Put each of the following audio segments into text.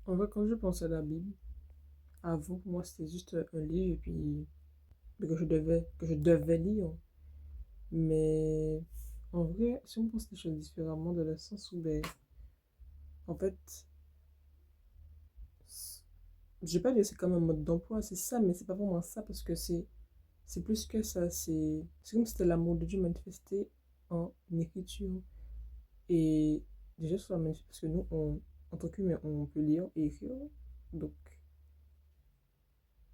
En vrai, quand je pense à la Bible, avant, pour moi, c'était juste un livre et puis que je devais lire. Mais en vrai, si on pense les choses différemment, dans le sens où, ben, en fait, je vais pas dire que c'est comme un mode d'emploi, c'est ça, mais c'est pas vraiment ça parce que c'est plus que ça. C'est comme si c'était l'amour de Dieu manifesté en écriture. Et déjà, c'est magnifique parce que nous, en tant qu'humains, on peut lire et écrire. Donc,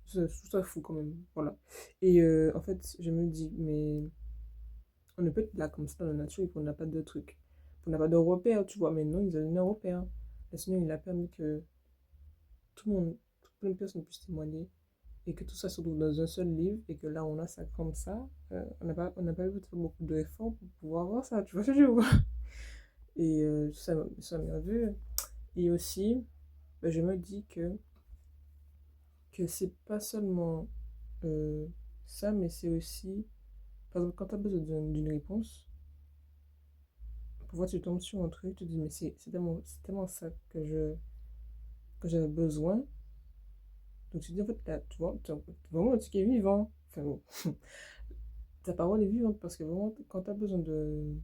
je trouve ça fou quand même. Voilà. Et en fait, je me dis, mais on ne peut être là comme ça dans la nature et qu'on n'a pas de truc. On n'a pas de repère, tu vois. Mais non, ils ont donné un repère. Le Seigneur, il a permis que tout le monde, toute plein de personnes puissent témoigner et que tout ça se trouve dans un seul livre et que là, on a ça comme ça. On n'a pas eu beaucoup d'efforts pour pouvoir voir ça, tu vois ce que je veux dire. Et ça m'a vu. Et aussi, ben, je me dis que c'est pas seulement euh, ça, mais c'est aussi, par exemple, quand tu as besoin d'une réponse, parfois tu tombes sur un truc, tu te dis, mais c'est tellement ça que j'avais besoin. Donc tu te dis, en fait, là, tu vois, vraiment, tu es vivant. Enfin bon, ta parole est vivante parce que vraiment, quand tu as besoin de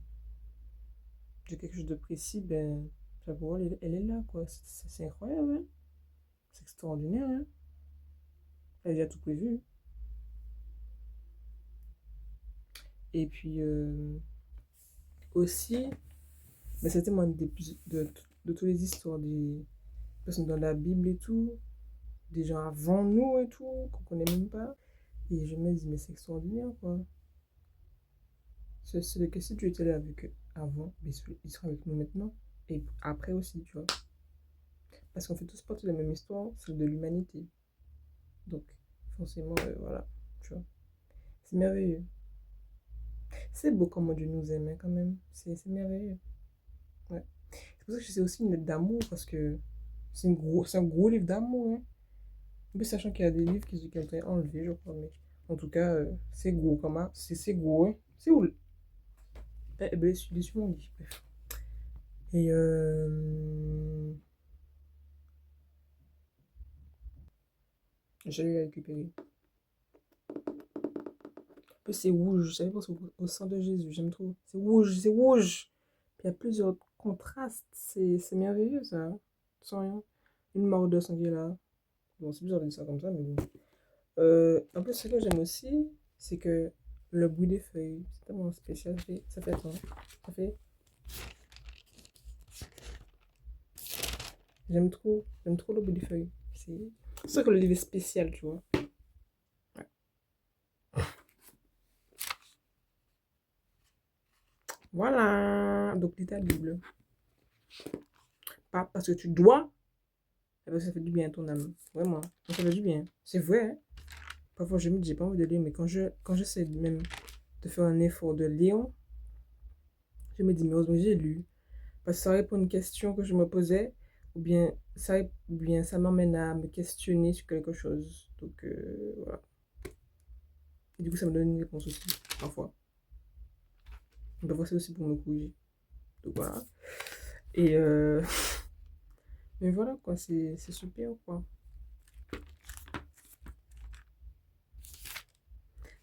quelque chose de précis, ben, ta parole, elle est là, quoi. C'est incroyable, hein. C'est extraordinaire, hein. Elle a déjà tout prévu. Et puis, aussi, mais c'était moi de toutes les histoires des personnes dans la Bible et tout, des gens avant nous et tout, qu'on connaît même pas. Et je me dis, mais c'est extraordinaire, quoi. C'est que si tu étais là avec eux avant, mais ils seraient avec nous maintenant. Et après aussi, tu vois. Parce qu'on fait tous partie de la même histoire, celle de l'humanité. Donc, forcément, voilà, tu vois. C'est merveilleux. C'est beau comment Dieu nous aime, hein, quand même. C'est merveilleux. Ouais. C'est pour ça que c'est aussi une lettre d'amour, parce que c'est un gros livre d'amour, hein. En plus, sachant qu'il y a des livres qui ont été enlevés, je crois, mais en tout cas, c'est gros, comment? C'est gros, hein. C'est où? Eh ben, je suis mon lit. Bref. Et j'ai eu à récupérer. En plus, c'est rouge. J'avais pensé au sang de Jésus. J'aime trop. C'est rouge, c'est rouge. Puis il y a plusieurs contrastes. C'est merveilleux, ça. Sans rien. Une mort de sang qui est là. Bon, c'est bizarre de dire ça comme ça, mais bon. En plus, ce que j'aime aussi, c'est que le bruit des feuilles, c'est tellement spécial. Ça fait attends, ça fait. J'aime trop le bruit des feuilles. C'est ça que le livre est spécial, tu vois. Ouais. Voilà. Donc, lis ta Bible. Pas parce que tu dois, mais parce que ça fait du bien à ton âme. Vraiment. Ça fait du bien. C'est vrai, hein. Parfois, je me dis, j'ai pas envie de lire, mais quand j'essaie même de faire un effort de lire, je me dis, mais heureusement, j'ai lu. Parce que ça répond à une question que je me posais, ou bien ça m'emmène à me questionner sur quelque chose. Donc, voilà. Et du coup, ça me donne une réponse aussi, parfois. Mais parfois, c'est aussi pour me corriger. Donc, voilà. Et, mais voilà, quoi, c'est super, quoi.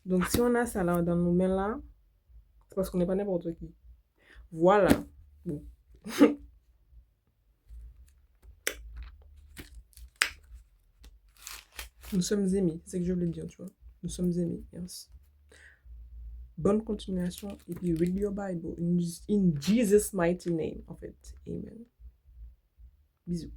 Donc, si on a ça là, dans nos mains là, c'est parce qu'on n'est pas n'importe qui. Voilà. Bon. Nous sommes aimés, c'est ce que je voulais dire, tu vois. Nous sommes aimés, yes. Bonne continuation et puis read your Bible in Jesus' mighty name, en fait. Amen. Bisous.